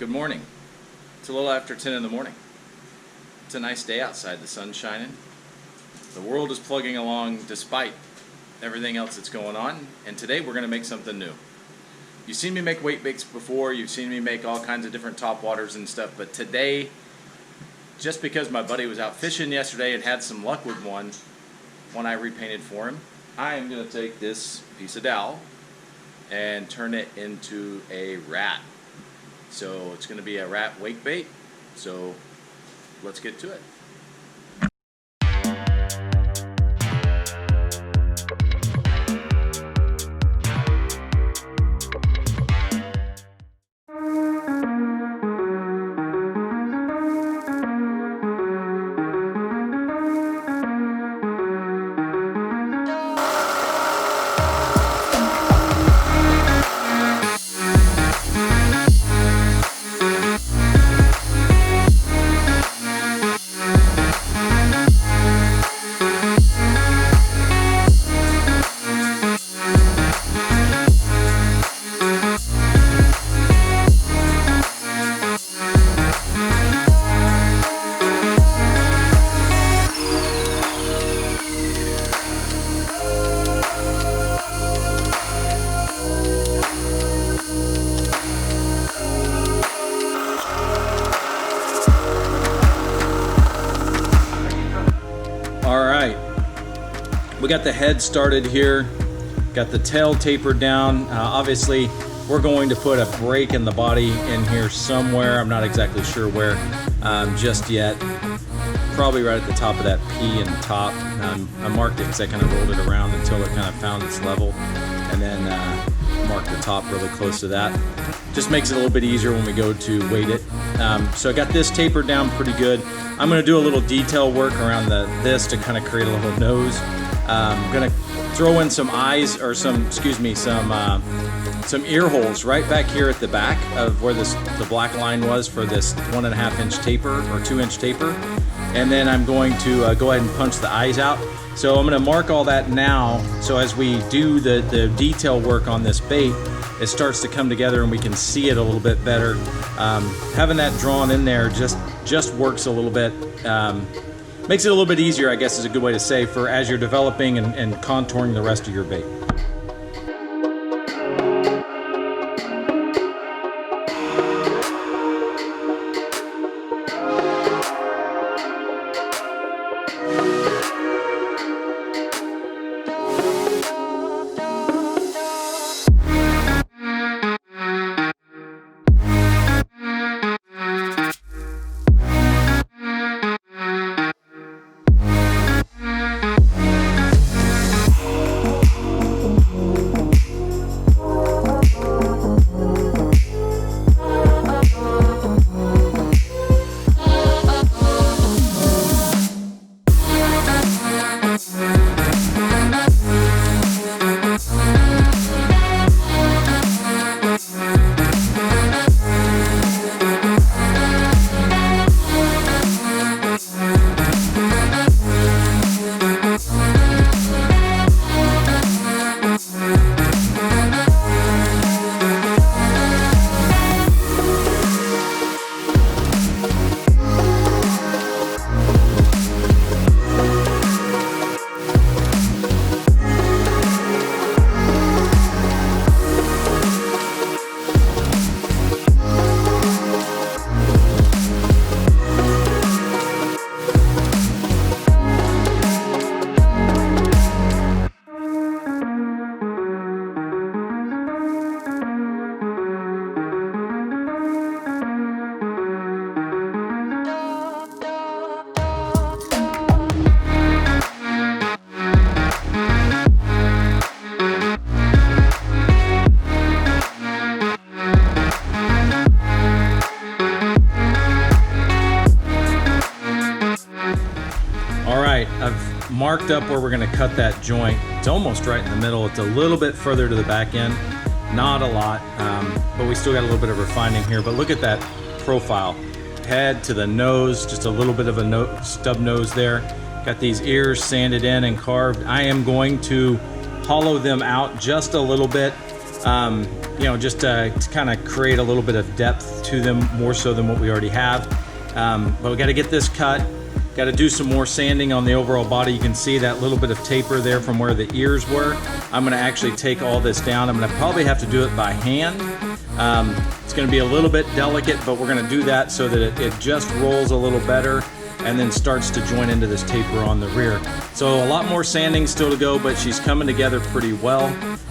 Good morning. It's a little after 10 in the morning. It's a nice day outside, the sun's shining. The world is plugging along despite everything else that's going on, and today we're going to make something new. You've seen me make weight baits before, you've seen me make all kinds of different top waters and stuff, but today, just because my buddy was out fishing yesterday and had some luck with one I repainted for him, I am going to take this piece of dowel and turn it into a rat. So it's going to be a rat wake bait, so let's get to it. We got the head started here, got the tail tapered down. Obviously, we're going to put a break in the body in here somewhere. I'm not exactly sure where just yet. Probably right at the top of that P in the top. I marked it because I kind of rolled it around until it kind of found its level, and then marked the top really close to that. Just makes it a little bit easier when we go to weight it. So I got this tapered down pretty good. I'm going to do a little detail work around this to kind of create a little nose. I'm gonna throw in some eyes, or some ear holes right back here at the back of where the black line was for this 1.5 inch taper or 2 inch taper, and then I'm going to go ahead and punch the eyes out. So I'm gonna mark all that now, so as we do the detail work on this bait, it starts to come together and we can see it a little bit better. Having that drawn in there just works a little bit. Makes it a little bit easier, I guess is a good way to say, for as you're developing and contouring the rest of your bait. I've marked up where we're going to cut that joint. It's almost right in the middle. It's a little bit further to the back end, not a lot, but we still got a little bit of refining here. But look at that profile. Head to the nose, just a little bit of a stub nose there. Got these ears sanded in and carved. I am going to hollow them out just a little bit You know, just to kind of create a little bit of depth to them, more so than what we already have. But we got to get this cut. Got to do some more sanding on the overall body. You can see that little bit of taper there from where the ears were. I'm going to actually take all this down. I'm going to probably have to do it by hand. It's going to be a little bit delicate, but we're going to do that so that it just rolls a little better and then starts to join into this taper on the rear. So a lot more sanding still to go, but she's coming together pretty well.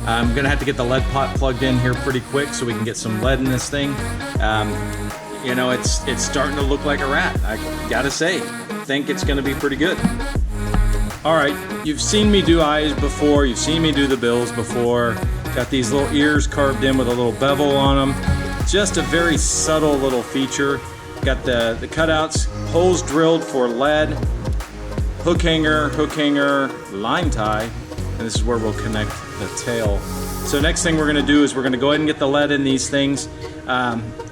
I'm going to have to get the lead pot plugged in here pretty quick so we can get some lead in this thing. You know, it's starting to look like a rat, I gotta say. I think it's gonna be pretty good. All right, you've seen me do eyes before, you've seen me do the bills before. Got these little ears carved in with a little bevel on them. Just a very subtle little feature. Got the cutouts, holes drilled for lead, hook hanger, line tie, and this is where we'll connect the tail. So next thing we're gonna do is we're gonna go ahead and get the lead in these things,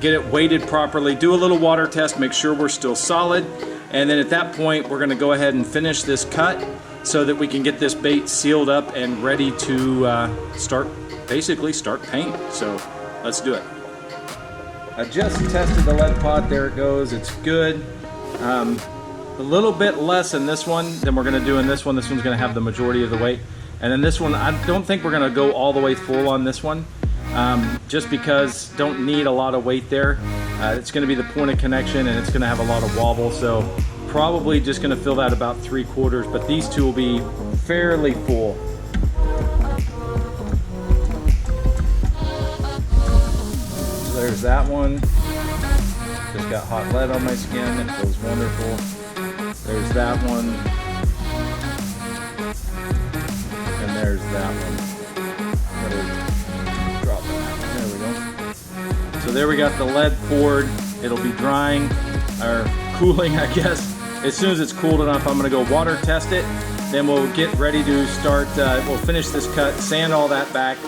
get it weighted properly, do a little water test, make sure we're still solid, and then at that point we're gonna go ahead and finish this cut so that we can get this bait sealed up and ready to basically start paint. So let's do it. I just tested the lead pot, there it goes, it's good. A little bit less in this one than we're gonna do in this one. This one's gonna have the majority of the weight. And then this one, I don't think we're gonna go all the way full on this one, just because don't need a lot of weight there. It's gonna be the point of connection and it's gonna have a lot of wobble, so probably just gonna fill that about 3/4, but these two will be fairly full. So there's that one. Just got hot lead on my skin, it feels wonderful. There's that one. And there's that one. Drop it. There we go. So there we got the lead poured. It'll be drying, or cooling, I guess. As soon as it's cooled enough, I'm gonna go water test it. Then we'll get ready to start, we'll finish this cut, sand all that back.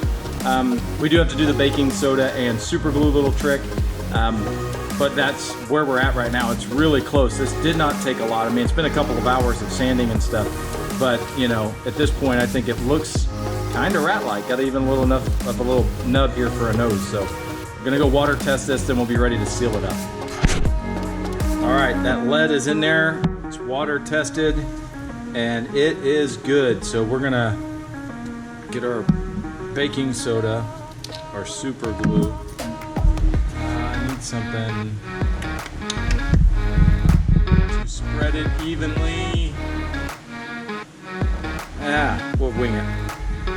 We do have to do the baking soda and super glue little trick. But that's where we're at right now. It's really close. This did not take a lot. I mean, it's been a couple of hours of sanding and stuff, but you know, at this point, I think it looks kind of rat-like. Got even a little enough of a little nub here for a nose. So we're gonna go water test this, then we'll be ready to seal it up. All right, that lead is in there. It's water tested, and it is good. So we're gonna get our baking soda, our super glue. Something to spread it evenly. We'll wing it.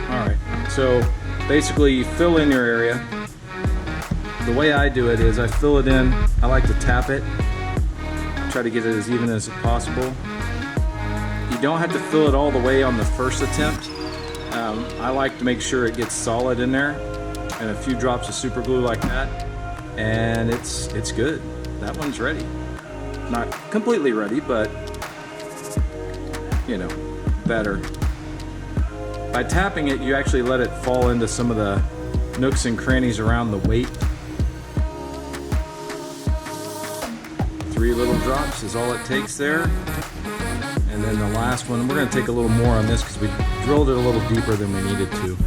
All right, so basically you fill in your area. The way I do it is I fill it in, I like to tap it, try to get it as even as possible. You don't have to fill it all the way on the first attempt. I like to make sure it gets solid in there, and a few drops of super glue like that, and it's good. That one's ready. Not completely ready, but you know, better. By tapping it, you actually let it fall into some of the nooks and crannies around the weight. 3 little drops is all it takes there. And then the last one, we're gonna take a little more on this because we drilled it a little deeper than we needed to.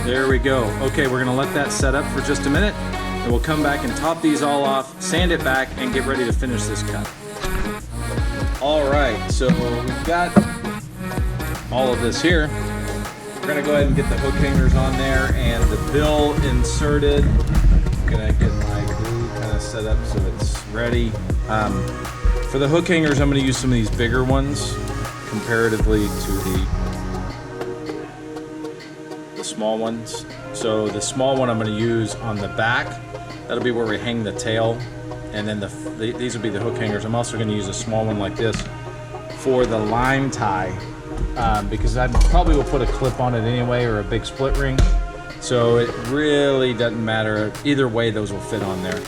There we go. Okay, we're gonna let that set up for just a minute, and we'll come back and top these all off, sand it back, and get ready to finish this cut. All right, so we've got all of this here. We're gonna go ahead and get the hook hangers on there and the bill inserted. I'm gonna get my glue kind of set up so it's ready. For the hook hangers, I'm gonna use some of these bigger ones comparatively to the small ones. So the small one I'm going to use on the back. That'll be where we hang the tail, and then these will be the hook hangers. I'm also going to use a small one like this for the line tie, because I probably will put a clip on it anyway, or a big split ring. So it really doesn't matter. Either way, those will fit on there.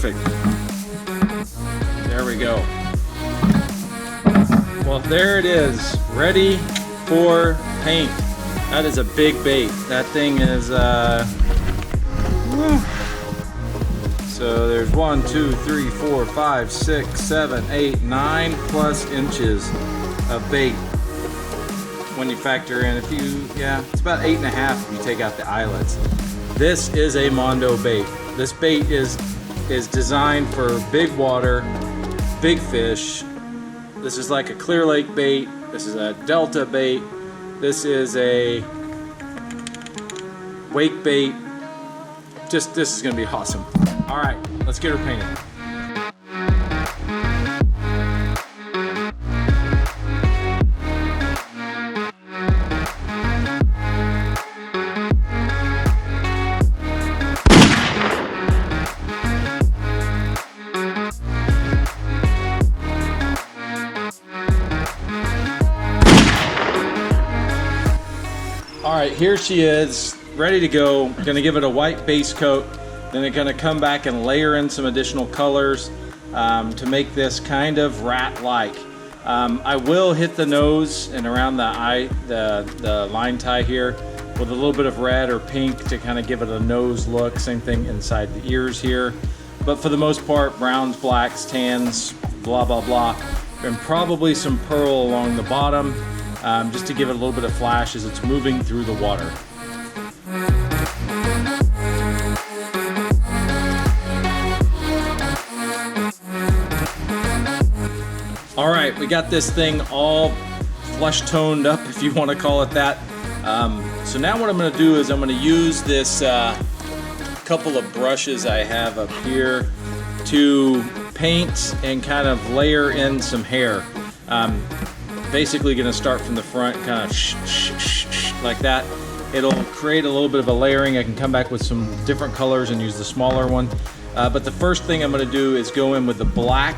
Perfect. There we go. Well, there it is, ready for paint. That is a big bait. That thing is, so there's 1, 2, 3, 4, 5, 6, 7, 8, 9 plus inches of bait. When you factor in, it's about 8.5 if you take out the eyelets. This is a Mondo bait. This bait is designed for big water, big fish. This is like a Clear Lake bait. This is a Delta bait. This is a wake bait. This is gonna be awesome. All right, let's get her painted. All right, here she is, ready to go. Gonna give it a white base coat, then I'm gonna come back and layer in some additional colors to make this kind of rat-like. I will hit the nose and around the eye, the line tie here with a little bit of red or pink to kind of give it a nose look. Same thing inside the ears here. But for the most part, browns, blacks, tans, blah, blah, blah. And probably some pearl along the bottom. Just to give it a little bit of flash as it's moving through the water. All right, we got this thing all flesh toned up, if you want to call it that. So now what I'm going to do is I'm going to use this couple of brushes I have up here to paint and kind of layer in some hair. Basically going to start from the front, kind of like that. It'll create a little bit of a layering. I can come back with some different colors and use the smaller one. But the first thing I'm going to do is go in with the black,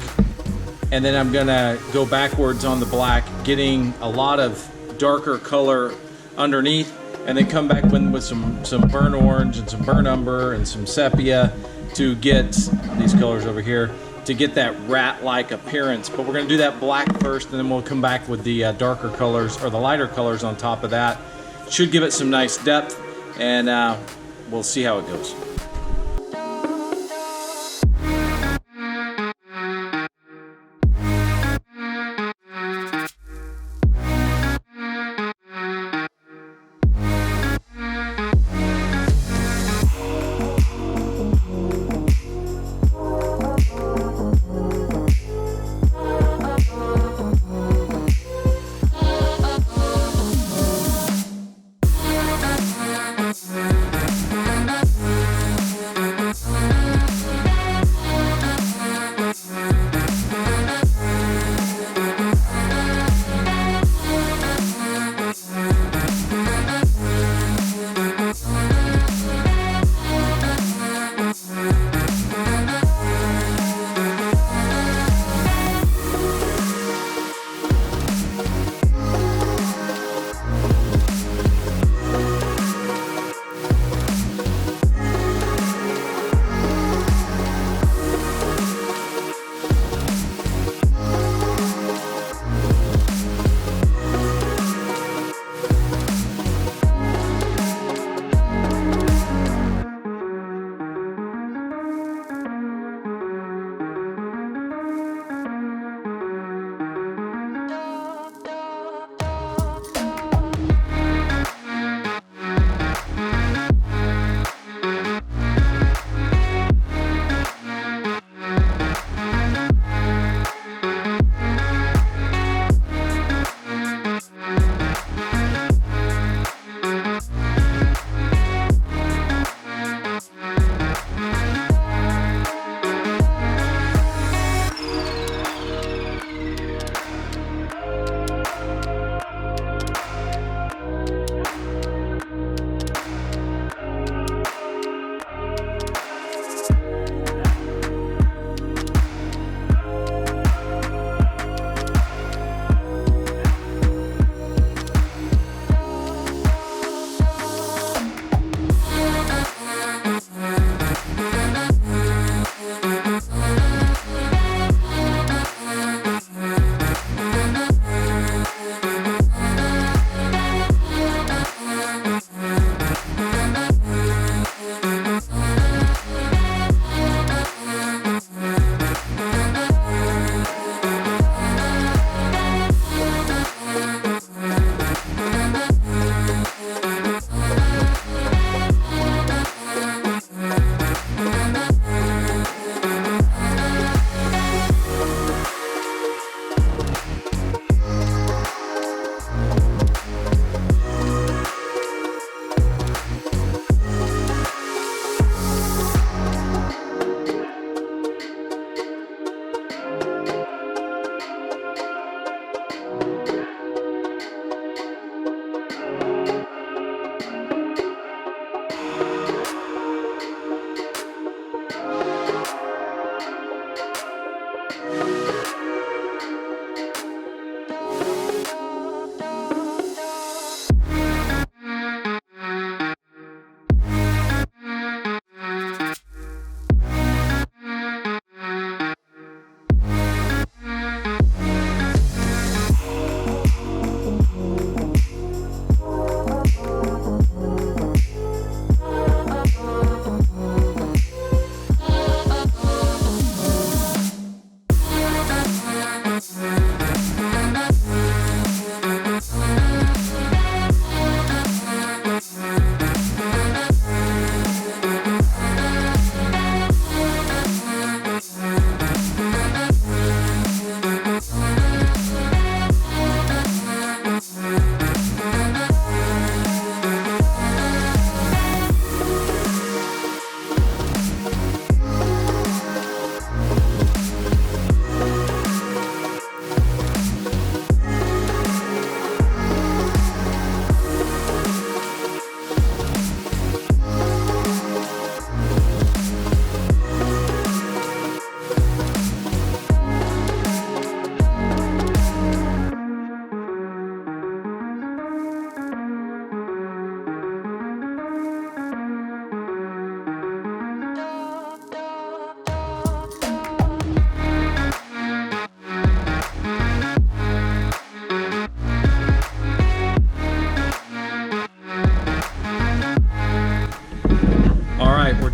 and then I'm going to go backwards on the black, getting a lot of darker color underneath, and then come back with some burnt orange and some burnt umber and some sepia to get these colors over here, to get that rat-like appearance. But we're going to do that black first, and then we'll come back with the darker colors or the lighter colors on top of that. Should give it some nice depth, and we'll see how it goes.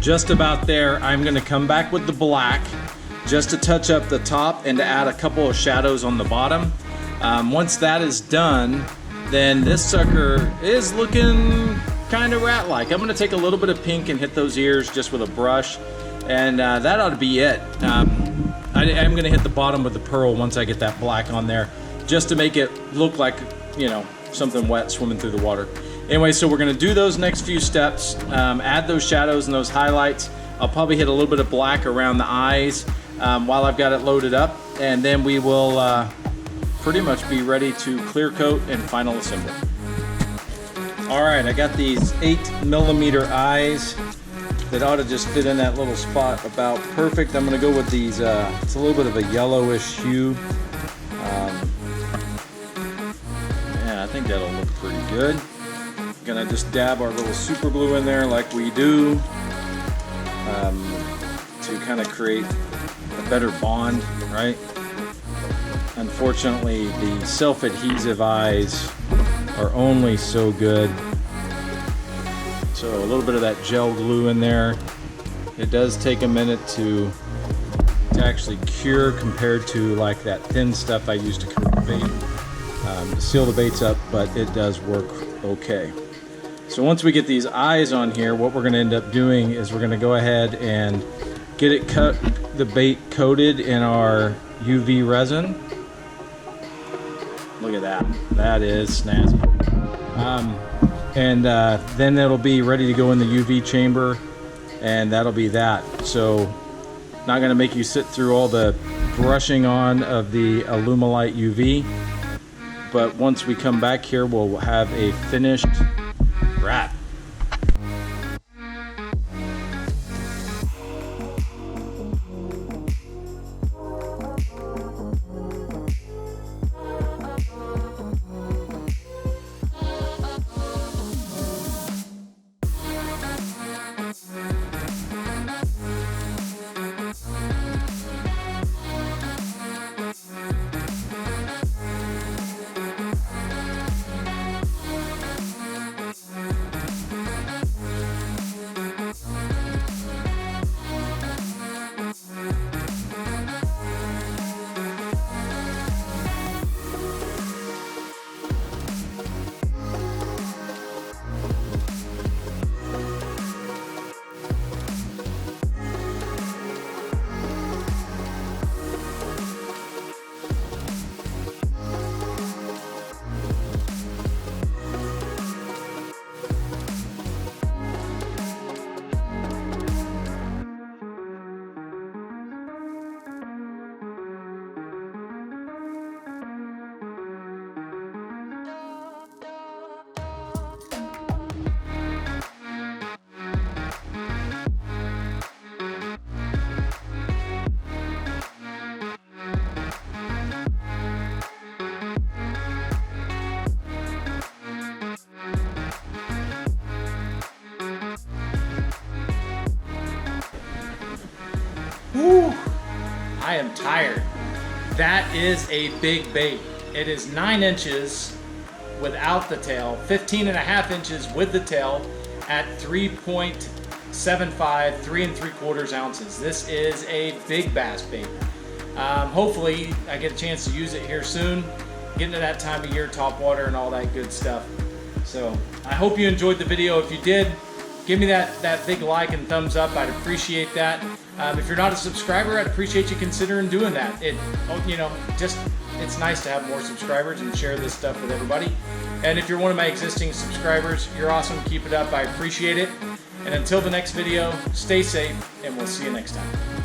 just about there. I'm gonna come back with the black just to touch up the top and to add a couple of shadows on the bottom. Once that is done, then this sucker is looking kind of rat-like. I'm gonna take a little bit of pink and hit those ears just with a brush, and that ought to be it. I'm gonna hit the bottom with the pearl once I get that black on there, just to make it look like, you know, something wet swimming through the water. Anyway, so we're gonna do those next few steps, add those shadows and those highlights. I'll probably hit a little bit of black around the eyes while I've got it loaded up, and then we will pretty much be ready to clear coat and final assembly. All right, I got these 8mm eyes that ought to just fit in that little spot about perfect. I'm gonna go with these, it's a little bit of a yellowish hue. Yeah, I think that'll look pretty good. Gonna just dab our little super glue in there like we do to kind of create a better bond, right? Unfortunately, the self-adhesive eyes are only so good. So a little bit of that gel glue in there. It does take a minute to actually cure compared to like that thin stuff I use to coat the bait, to seal the baits up, but it does work okay. So once we get these eyes on here, what we're gonna end up doing is we're gonna go ahead and get it the bait coated in our UV resin. Look at that, that is snazzy. And then it'll be ready to go in the UV chamber, and that'll be that. So not gonna make you sit through all the brushing on of the Alumilite UV, but once we come back here, we'll have a finished wrap. Whew, I am tired. That is a big bait. It is 9 inches without the tail, 15.5 inches with the tail at 3.75, 3 3/4 ounces. This is a big bass bait. Hopefully I get a chance to use it here soon, getting to that time of year, top water and all that good stuff. So I hope you enjoyed the video. If you did, give me that big like and thumbs up. I'd appreciate that. If you're not a subscriber, I'd appreciate you considering doing that. It's nice to have more subscribers and share this stuff with everybody. And if you're one of my existing subscribers, you're awesome. Keep it up. I appreciate it. And until the next video, stay safe, and we'll see you next time.